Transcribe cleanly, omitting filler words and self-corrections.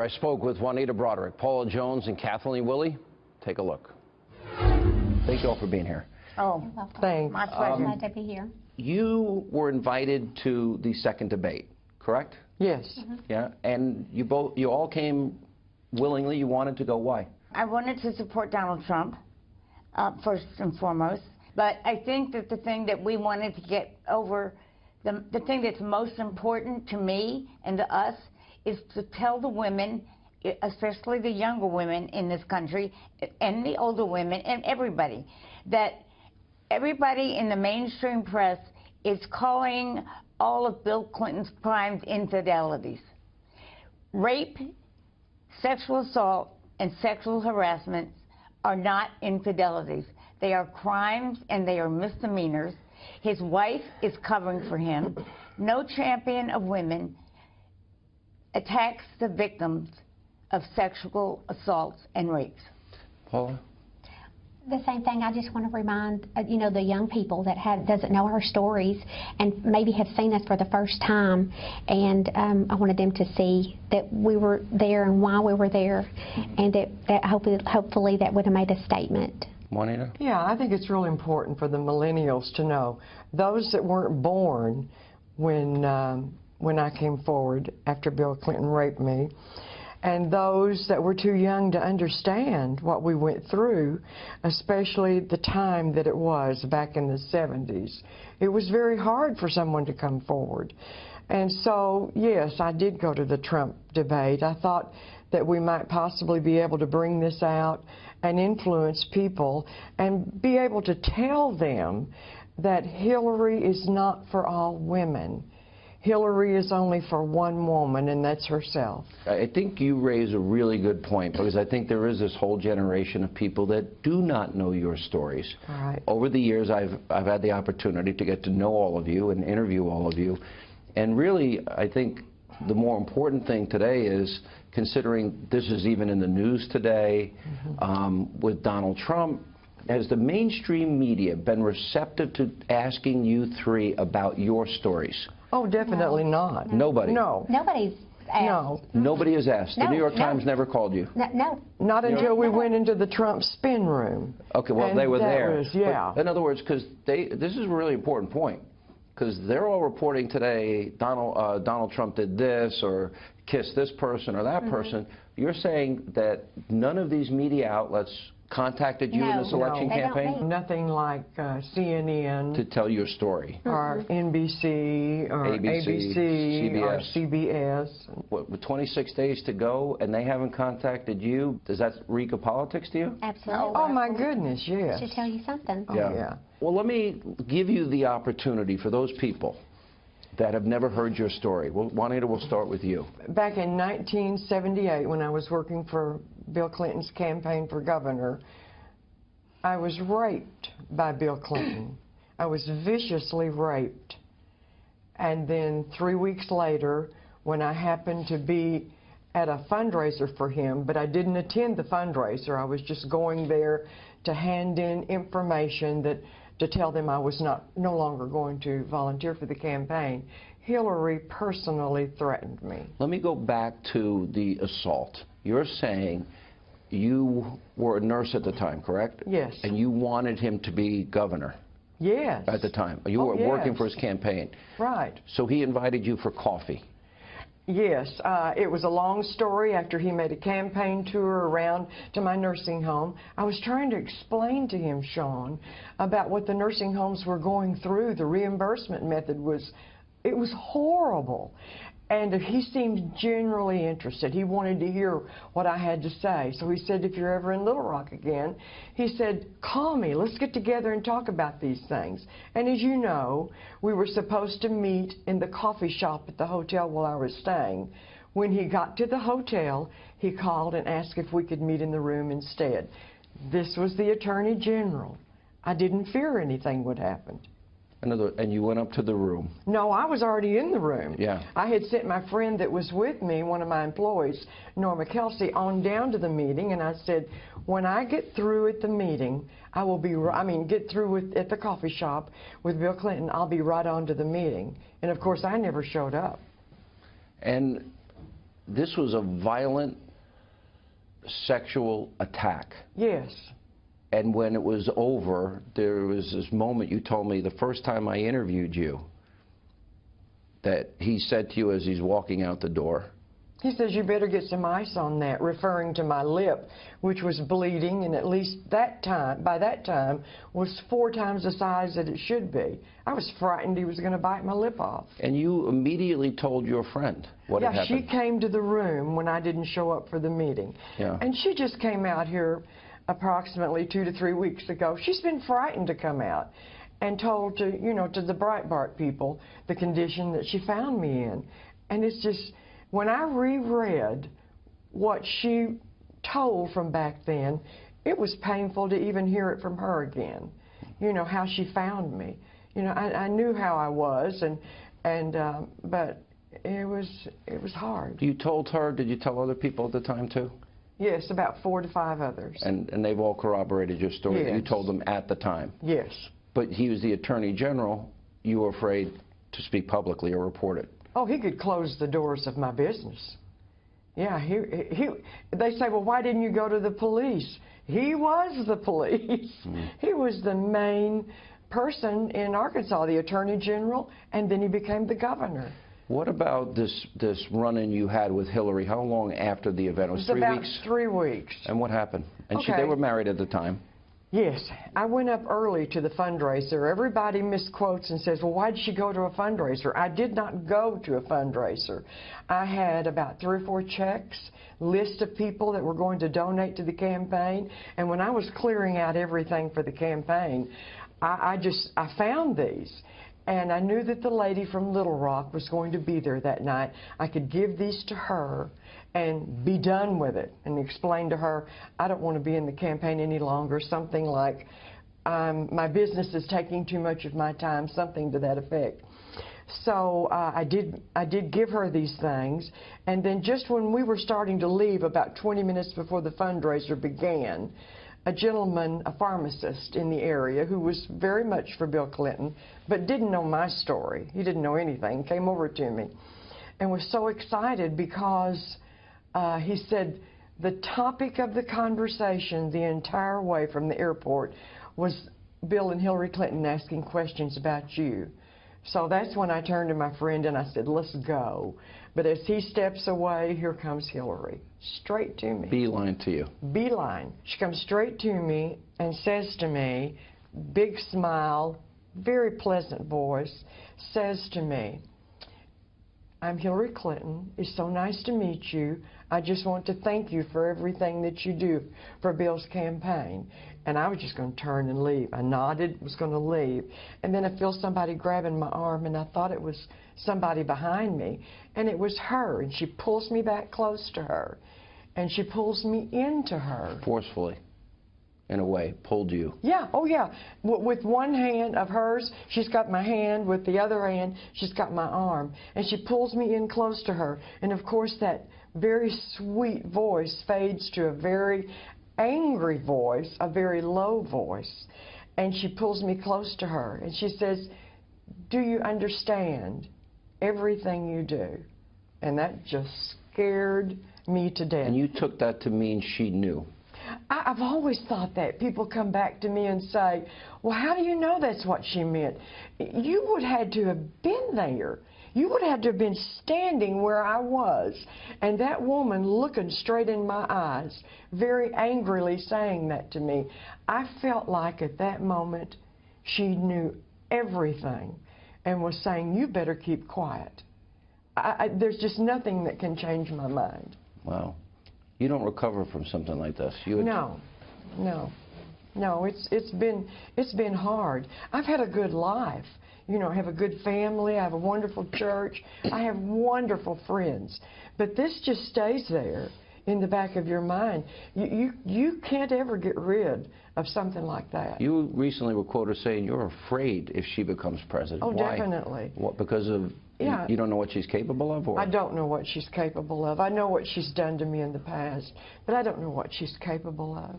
I spoke with Juanita Broderick, Paula Jones, and Kathleen Willey. Take a look. Thank you all for being here. Oh, thanks. My pleasure. Glad to be here. You were invited to the second debate, correct? Yes. Yeah, and you all came willingly. You wanted to go. Why? I wanted to support Donald Trump, first and foremost. But I think that the thing that we wanted to get over, the thing that's most important to me and to us, is to tell the women, especially the younger women in this country, and the older women, and everybody, that everybody in the mainstream press is calling all of Bill Clinton's crimes infidelities. Rape, sexual assault, and sexual harassment are not infidelities. They are crimes and they are misdemeanors. His wife is covering for him. No champion of women attacks the victims of sexual assaults and rapes. Paula? The same thing. I just want to remind, the young people that doesn't know our stories and maybe have seen us for the first time. And I wanted them to see that we were there and why we were there, and that hopefully that would have made a statement. Juanita? Yeah, I think it's really important for the millennials to know. Those that weren't born when I came forward after Bill Clinton raped me, and those that were too young to understand what we went through, especially the time that it was back in the 70s. It was very hard for someone to come forward. And so, yes, I did go to the Trump debate. I thought that we might possibly be able to bring this out and influence people and be able to tell them that Hillary is not for all women. Hillary is only for one woman, and that's herself. I think you raise a really good point, because I think there is this whole generation of people that do not know your stories. Right. Over the years, I've had the opportunity to get to know all of you and interview all of you. And really, I think the more important thing today is, considering this is even in the news today, with Donald Trump, has the mainstream media been receptive to asking you three about your stories? Oh, definitely not. Nobody? No. Nobody's asked. No. Nobody has asked. The No, New York no. Times never called you? No. Not until we went into the Trump spin room. Okay, well, And they were that there. was, yeah. But in other words, because this is a really important point, because they're all reporting today, Donald Trump did this, or kissed this person or that person. You're saying that none of these media outlets contacted you in this election campaign? Nothing like CNN to tell your story. or NBC or ABC CBS. or CBS. What, with 26 days to go and they haven't contacted you, does that reek of politics to you? Absolutely. Oh my goodness, yes. Should tell you something. Oh, yeah. Well, let me give you the opportunity for those people that have never heard your story. Well, Juanita, we'll start with you. Back in 1978, when I was working for Bill Clinton's campaign for governor, I was raped by Bill Clinton. I was viciously raped. And then 3 weeks later, when I happened to be at a fundraiser for him, but I didn't attend the fundraiser, I was just going there to hand in information to tell them I was no longer going to volunteer for the campaign. Hillary personally threatened me. Let me go back to the assault. You're saying you were a nurse at the time, correct? Yes. And you wanted him to be governor? Yes. At the time. You were working for his campaign? Right. So he invited you for coffee? Yes. It was a long story. After he made a campaign tour around to my nursing home, I was trying to explain to him, Sean, about what the nursing homes were going through. The reimbursement method was horrible. And he seemed generally interested. He wanted to hear what I had to say. So he said, if you're ever in Little Rock again, he said, call me. Let's get together and talk about these things. And as you know, we were supposed to meet in the coffee shop at the hotel while I was staying. When he got to the hotel, he called and asked if we could meet in the room instead. This was the Attorney General. I didn't fear anything would happen. And you went up to the room? No, I was already in the room. Yeah. I had sent my friend that was with me, one of my employees, Norma Kelsey, on down to the meeting, and I said, when I get through at the meeting, get through at the coffee shop with Bill Clinton, I'll be right on to the meeting. And of course, I never showed up. And this was a violent sexual attack. Yes. And when it was over, there was this moment you told me the first time I interviewed you that he said to you as he's walking out the door, he says, you better get some ice on that, referring to my lip, which was bleeding, and at least that time, by that time, was 4 times the size that it should be. I was frightened he was going to bite my lip off. and you immediately told your friend what had Yeah, happened. she came to the room when I didn't show up for the meeting. Yeah. And she just came out here approximately 2 to 3 weeks ago. She's been frightened to come out and told to, you know, to the Breitbart people the condition that she found me in. And it's just, when I reread what she told from back then, it was painful to even hear it from her again. You know, how she found me. You know, I knew how I was, but it was hard. You told her, did you tell other people at the time too? Yes, about 4 to 5 others. And they've all corroborated your story that you Yes. told them at the time. Yes. But he was the Attorney General. You were afraid to speak publicly or report it. Oh, he could close the doors of my business. Yeah, they say, well, why didn't you go to the police? He was the police. He was the main person in Arkansas, the Attorney General, and then he became the governor. What about this run-in you had with Hillary? How long after the event? It was 3 about weeks? 3 weeks. And what happened? And Okay. they were married at the time. Yes, I went up early to the fundraiser. Everybody misquotes and says, well, why did she go to a fundraiser? I did not go to a fundraiser. I had about 3 or 4 checks, list of people that were going to donate to the campaign, and when I was clearing out everything for the campaign, I found these. And I knew that the lady from Little Rock was going to be there that night. I could give these to her and be done with it and explain to her, I don't want to be in the campaign any longer, something like, my business is taking too much of my time, something to that effect. So I did give her these things, and then just when we were starting to leave, about 20 minutes before the fundraiser began, a gentleman, a pharmacist in the area who was very much for Bill Clinton, but didn't know my story. He didn't know anything, came over to me and was so excited because he said the topic of the conversation the entire way from the airport was Bill and Hillary Clinton asking questions about you. So that's when I turned to my friend and I said, let's go. But as he steps away, here comes Hillary, straight to me. Beeline to you. Beeline. She comes straight to me and says to me, big smile, very pleasant voice, says to me, I'm Hillary Clinton. It's so nice to meet you. I just want to thank you for everything that you do for Bill's campaign. And I was just going to turn and leave. I nodded, was going to leave. And then I feel somebody grabbing my arm, and I thought it was somebody behind me. And it was her, and she pulls me back close to her. And she pulls me into her. Forcefully, in a way, pulled you. Yeah, oh yeah. With one hand of hers, she's got my hand. With the other hand, she's got my arm. And she pulls me in close to her. And of course, that very sweet voice fades to a very angry voice, a very low voice. And she pulls me close to her. And she says, do you understand everything you do? And that just scared me to death. And you took that to mean she knew. I've always thought that. People come back to me and say, well, how do you know that's what she meant? You would have had to have been there. You would have had to have been standing where I was. And that woman looking straight in my eyes, very angrily saying that to me. I felt like at that moment she knew everything and was saying, you better keep quiet. There's just nothing that can change my mind. Wow. You don't recover from something like this. No. It's been hard. I've had a good life. You know, I have a good family. I have a wonderful church. I have wonderful friends. But this just stays there in the back of your mind. You can't ever get rid of something like that. You recently were quoted saying you're afraid if she becomes president. Oh, Why? definitely. What, because of Yeah. you don't know what she's capable of? Or? I don't know what she's capable of. I know what she's done to me in the past, but I don't know what she's capable of.